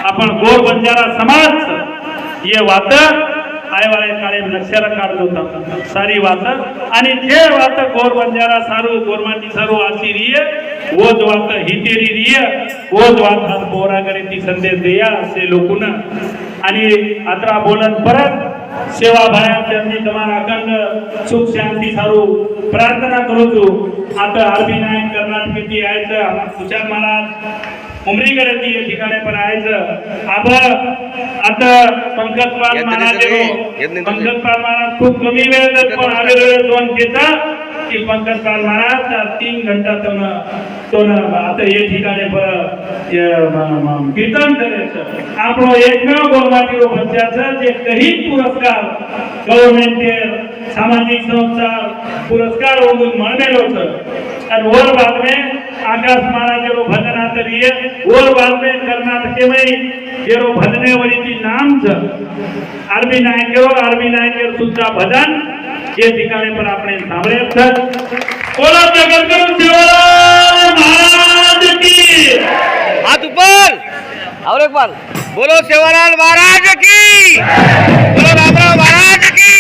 आपण गोर बंजारा समाज ये वात आय वाले काळे लक्षात काढतो सारी वात आणि जे वात गोर बंजारा सारू गोरमाटी सारू आसी रिये वोज वात हितेरी रिये वोज वात हात पोरा करे ती संदेश देया असे लोकून आणि आता बोलन परत सेवा भाया त्यांनी तुम्हाला अखंड सुख शांती सारू प्रार्थना करू तू आता आरबी नायक कर्नाटकीची यायचं तुषार महाराज उमरीकडे ती या ठिकाणी पण यायचं आब आता पंकजपाल महाराज पंकजपाल महाराज खूप कमी वेळ पण आले दोन घेता की पंकजपाल महाराज 3 घंटा तो आता ये ठिकाणी पर कीर्तन करायचं આપણો એકનો ગોરમાટીનો પંચાયત જે કઈ પુરસ્કાર ગવર્નમેન્ટ સામાજિક સંસ્થા પુરસ્કાર ઓગું મળેલો છે અને ઓર બાદ મે આકાશ મહારાજનો ભજન આતરીએ ઓર બાદ મે કર્ણાટકેમાં જેરો ભજને વળીથી નામ છે આરબી નાયકેર સુદ્धा ભજન ये ठिकाणी पर આપણે સાંભળે છે બોલો જગતગુરુ સેવાલાલ મહારાજ की हाथ ऊपर और एक बार बोलो सेवालाल महाराज की बोलो रामराव महाराज की